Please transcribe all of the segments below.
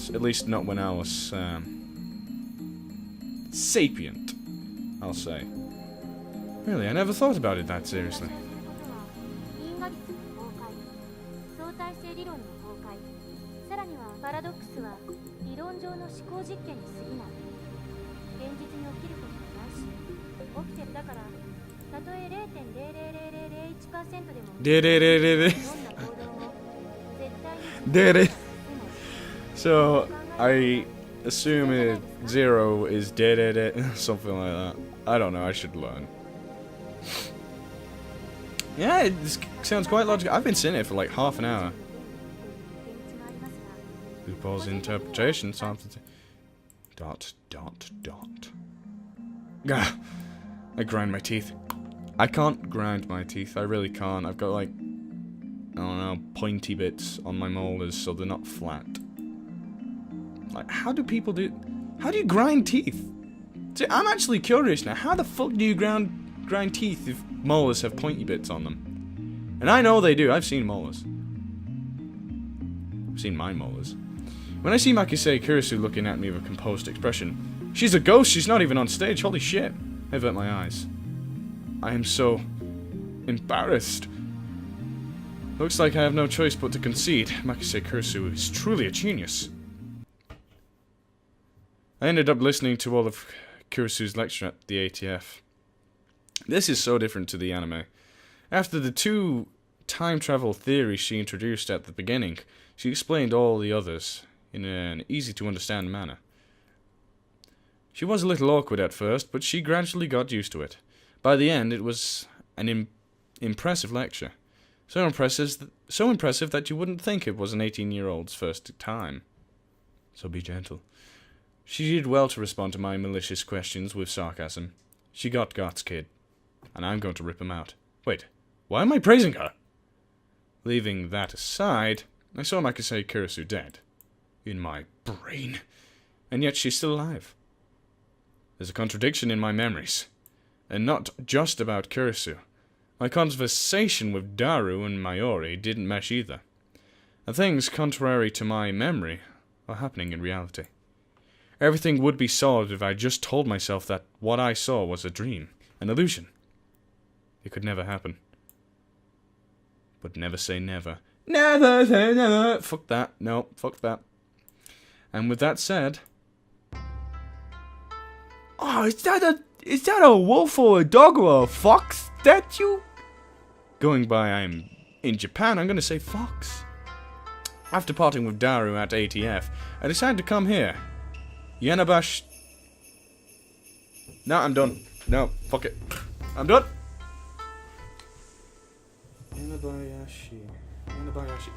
At least not when I was sapient, I'll say. Really, I never thought about it that seriously. So, I assume 0 is something like that. I don't know, I should learn. Yeah, this sounds quite logical. I've been sitting here for like half an hour. Loopholes interpretation, something. Dot. Gah! I grind my teeth. I can't grind my teeth, I really can't. I've got like, I don't know, pointy bits on my molars so they're not flat. Like, how do people do... How do you grind teeth? See, I'm actually curious now. How the fuck do you grind teeth if molars have pointy bits on them? And I know they do. I've seen molars. I've seen my molars. When I see Makise Kurisu looking at me with a composed expression, she's a ghost. She's not even on stage. Holy shit. I avert my eyes. I am so embarrassed. Looks like I have no choice but to concede. Makise Kurisu is truly a genius. I ended up listening to all of Kurisu's lecture at the ATF. This is so different to the anime. After the 2 time travel theories she introduced at the beginning, she explained all the others in an easy to understand manner. She was a little awkward at first, but she gradually got used to it. By the end, it was an impressive lecture. So impressive that you wouldn't think it was an 18-year-old's first time. So be gentle. She did well to respond to my malicious questions with sarcasm. She got guts, kid. And I'm going to rip him out. Wait, why am I praising her? Leaving that aside, I saw Makise Kurisu dead. In my brain. And yet she's still alive. There's a contradiction in my memories. And not just about Kurisu. My conversation with Daru and Mayuri didn't mesh either. And things contrary to my memory are happening in reality. Everything would be solved if I just told myself that what I saw was a dream, an illusion. It could never happen. But never say never. Never say never! Fuck that. No, fuck that. And with that said... Oh, is that a wolf or a dog or a fox statue? Going by I'm in Japan, I'm gonna say fox. After parting with Daru at ATF, I decided to come here. Yanabash... No, I'm done. No, fuck it. I'm done. Yanabayashi.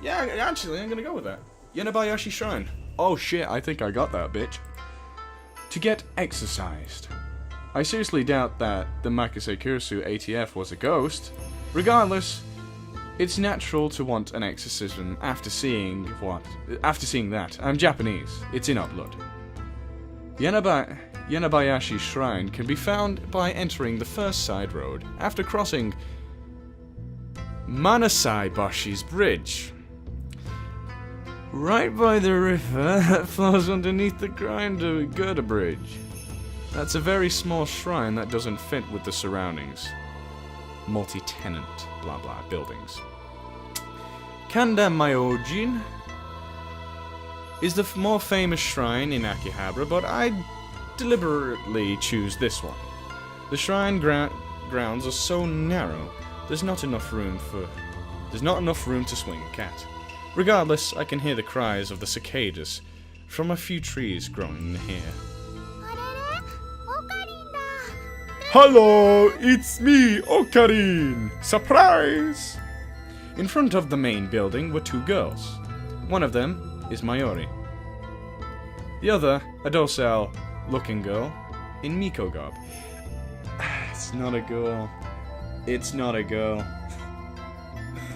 Yeah, actually, I'm gonna go with that. Yanabayashi Shrine. Oh shit, I think I got that, bitch. To get exorcised. I seriously doubt that the Makise Kurisu ATF was a ghost. Regardless, it's natural to want an exorcism after seeing what? After seeing that. I'm Japanese. It's in our blood. Yanabayashi Shrine can be found by entering the first side road after crossing Manasai-bashi's bridge. Right by the river that flows underneath the Girder Bridge. That's a very small shrine that doesn't fit with the surroundings. Multi-tenant, blah blah, buildings. Kanda Myojin is the more famous shrine in Akihabara, but I deliberately choose this one. The shrine grounds are so narrow, there's not enough room to swing a cat. Regardless, I can hear the cries of the cicadas from a few trees growing here. Hello, it's me, Ocarine! Surprise! In front of the main building were 2 girls. One of them is Mayuri. The other, a docile-looking girl in Miko garb. It's not a girl. It's not a girl.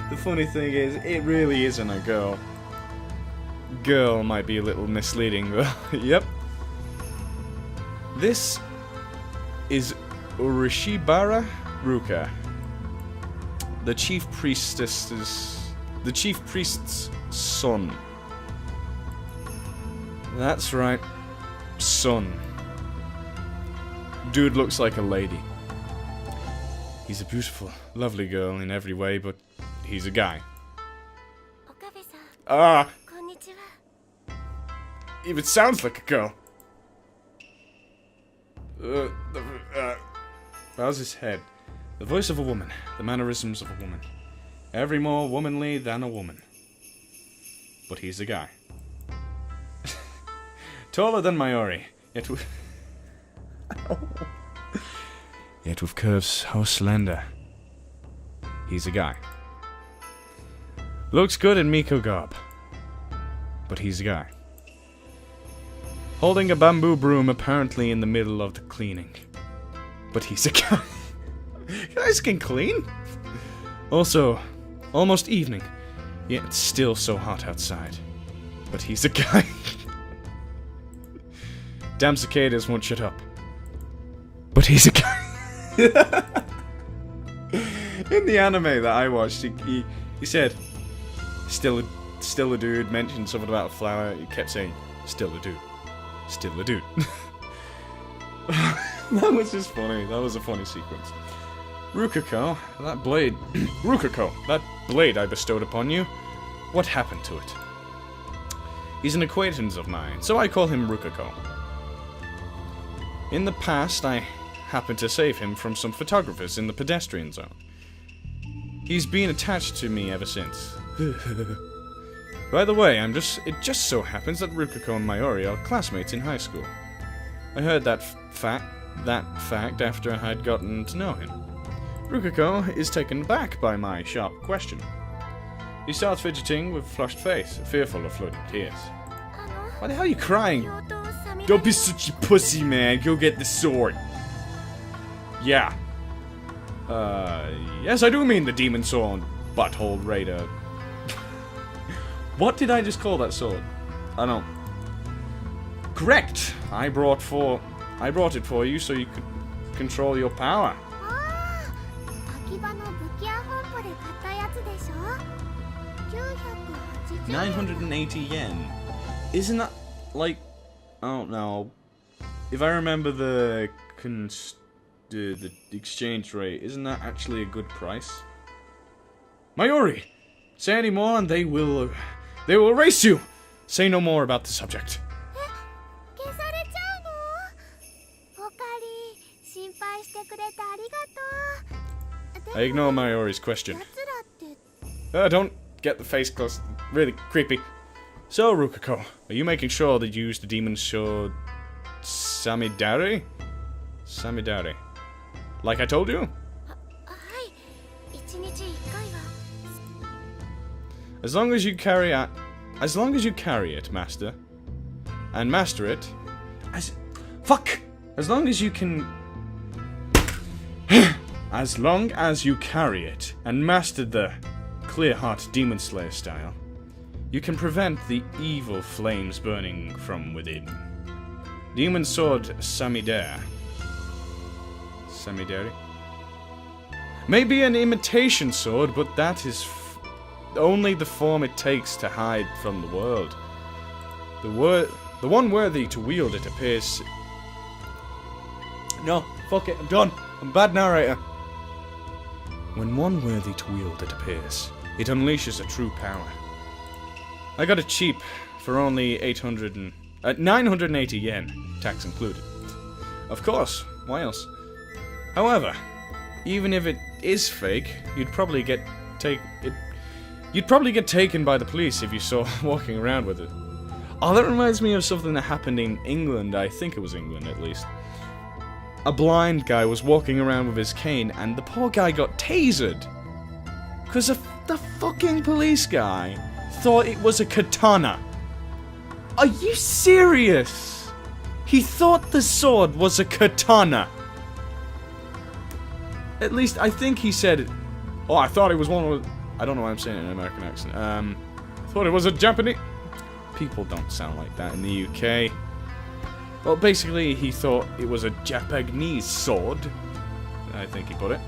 The funny thing is, it really isn't a girl. Girl might be a little misleading, but yep. This is Urishibara Ruka, the chief priest's son. That's right. Son. Dude looks like a lady. He's a beautiful, lovely girl in every way, but he's a guy. Ah! Even sounds like a girl. Bows his head. The voice of a woman. The mannerisms of a woman. Every more womanly than a woman. But he's a guy. Taller than Mayuri. Yet with... Yet with curves so slender. He's a guy. Looks good in Miko garb. But he's a guy. Holding a bamboo broom apparently in the middle of the cleaning. But he's a guy. Guys can clean? Also, almost evening. Yet it's still so hot outside. But he's a guy. Damn cicadas won't shut up. But he's a guy. In the anime that I watched, he said, still a dude, mentioned something about a flower, he kept saying, still a dude. Still a dude. That was just funny. That was a funny sequence. Rukako, that blade... Rukako, that blade I bestowed upon you, what happened to it? He's an acquaintance of mine, so I call him Rukako. In the past, I happened to save him from some photographers in the pedestrian zone. He's been attached to me ever since. By the way, it just so happens that Rukako and Mayuri are classmates in high school. I heard that fact after I had gotten to know him. Rukako is taken aback by my sharp question. He starts fidgeting with flushed face, fearful of floating tears. Why the hell are you crying? Don't be such a pussy, man. Go get the sword. Yeah. Yes, I do mean the demon sword, butthole raider. What did I just call that sword? I don't. Correct. I brought it for you so you could control your power. 980 yen. Isn't that like, I don't know. If I remember the exchange rate, isn't that actually a good price? Mayuri, say any more and they will erase you. Say no more about the subject. I ignore Mayuri's question. Don't get the face close. Really creepy. So, Rukako, are you making sure that you use the demon sword Samidare? Samidare. Like I told you? As long as you carry it, master, and master it, as long as you can, as long as you carry it and master the clear heart demon slayer style, you can prevent the evil flames burning from within. Demon sword Samidare. Samidare? Maybe an imitation sword, but that is only the form it takes to hide from the world. The one worthy to wield it appears... No, fuck it, I'm done. I'm a bad narrator. When one worthy to wield it appears, it unleashes a true power. I got it cheap for only 980 yen, tax included. Of course, why else? However, even if it is fake, you'd probably get taken by the police if you saw walking around with it. Oh, that reminds me of something that happened in England. I think it was England, at least. A blind guy was walking around with his cane, and the poor guy got tasered. Because the fucking police guy thought it was a katana. Are you serious? He thought the sword was a katana. At least, I think he said it. Oh, I thought it was one of... I don't know why I'm saying it in an American accent. I thought it was a Japanese... People don't sound like that in the UK. Well, basically, he thought it was a Japanese sword. I think he put it.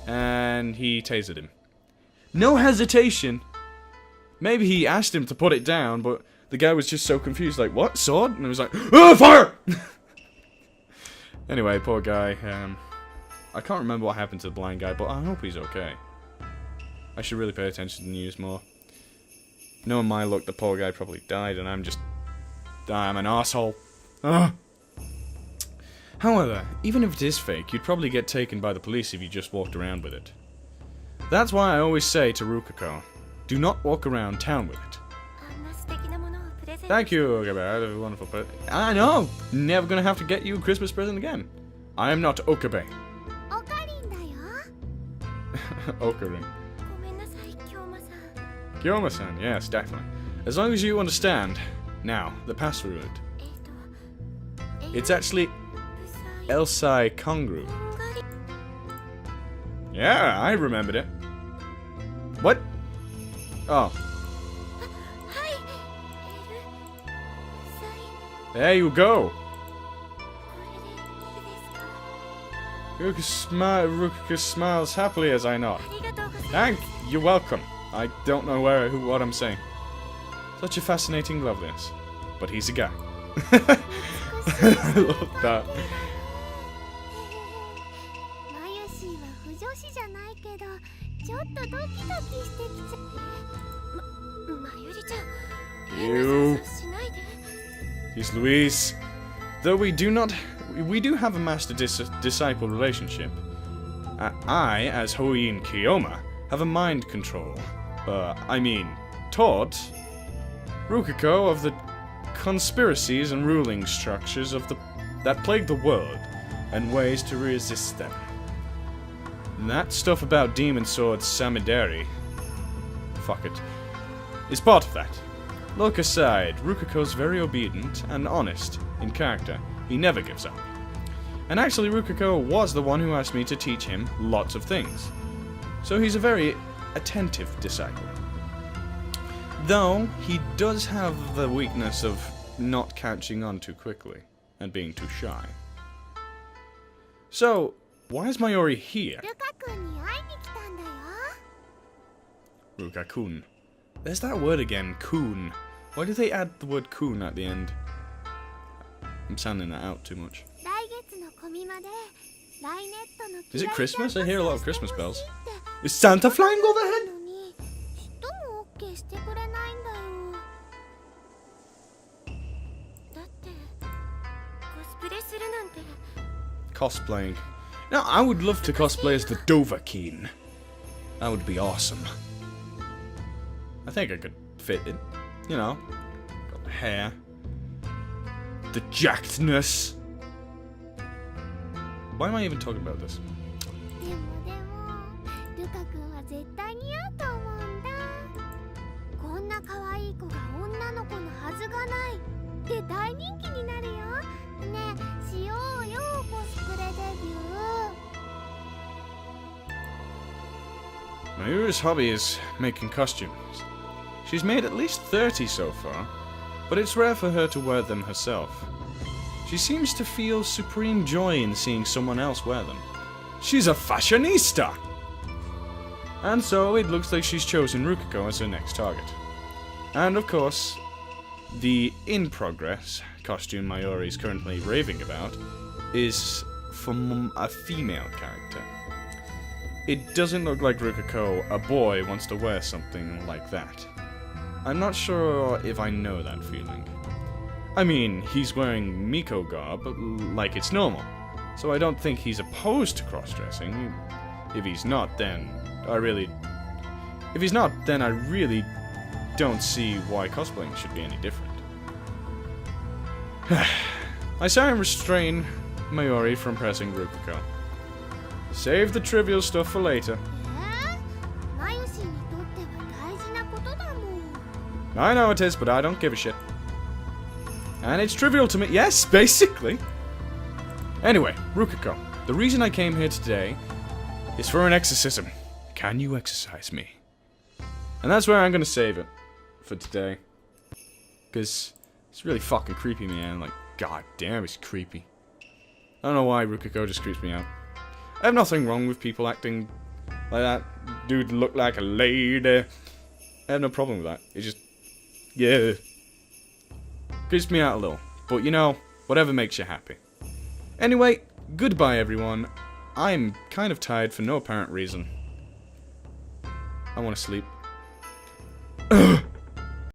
And he tasered him. No hesitation. Maybe he asked him to put it down, but the guy was just so confused, like, what? Sword? And I was like, oh, fire! Anyway, poor guy. I can't remember what happened to the blind guy, but I hope he's okay. I should really pay attention to the news more. Knowing my luck, the poor guy probably died, and I'm an asshole. Ugh. However, even if it is fake, you'd probably get taken by the police if you just walked around with it. That's why I always say to Ruka, do not walk around town with it. Thank you, Okabe. A wonderful present. I know! Never gonna have to get you a Christmas present again. I am not Okabe. Okarin. Kyoma-san, yes, definitely. As long as you understand. Now, the password. It's actually Elsai Kongru. Yeah, I remembered it. What? Oh. There you go. Ruka smiles happily as I nod. You're welcome. I don't know what I'm saying. Such a fascinating loveliness. But he's a guy. I love that. You. He's Louise. Though we do have a master-disciple relationship. I, as Hoin Kiyoma, have a mind control. Taught Rukiko of the conspiracies and ruling structures that plague the world, and ways to resist them. And that stuff about demon sword Samidari, fuck it, is part of that. Look aside, Rukiko's very obedient and honest in character. He never gives up. And actually, Rukiko was the one who asked me to teach him lots of things. So he's a very attentive disciple. Though, he does have the weakness of not catching on too quickly, and being too shy. So, why is Mayuri here? Ruka-kun. There's that word again, kun. Why do they add the word kun at the end? I'm sounding that out too much. Is it Christmas? I hear a lot of Christmas bells. Is Santa flying overhead? Cosplaying. Now, I would love to cosplay as the Dovahkiin. That would be awesome. I think I could fit it. You know, got the hair, the jackedness. Why am I even talking about this? Mayuri's hobby is making costumes. She's made at least 30 so far, but it's rare for her to wear them herself. She seems to feel supreme joy in seeing someone else wear them. She's a fashionista! And so it looks like she's chosen Rukiko as her next target. And of course, the in-progress costume Mayuri is currently raving about is from a female character. It doesn't look like Rukiko, a boy, wants to wear something like that. I'm not sure if I know that feeling. I mean, he's wearing Miko garb like it's normal, so I don't think he's opposed to cross-dressing. If he's not, then I really don't see why cosplaying should be any different. I saw him restrain Mayuri from pressing Rukiko. Save the trivial stuff for later. I know it is, but I don't give a shit. And it's trivial to me. Yes, basically. Anyway, Rukiko, the reason I came here today is for an exorcism. Can you exorcise me? And that's where I'm going to save it for today. Because it's really fucking creepy, man. Like, god damn, it's creepy. I don't know why Rukiko just creeps me out. I have nothing wrong with people acting like that. Dude look like a lady. I have no problem with that. It's just, yeah. Creeps me out a little. But, you know, whatever makes you happy. Anyway, goodbye, everyone. I'm kind of tired for no apparent reason. I want to sleep.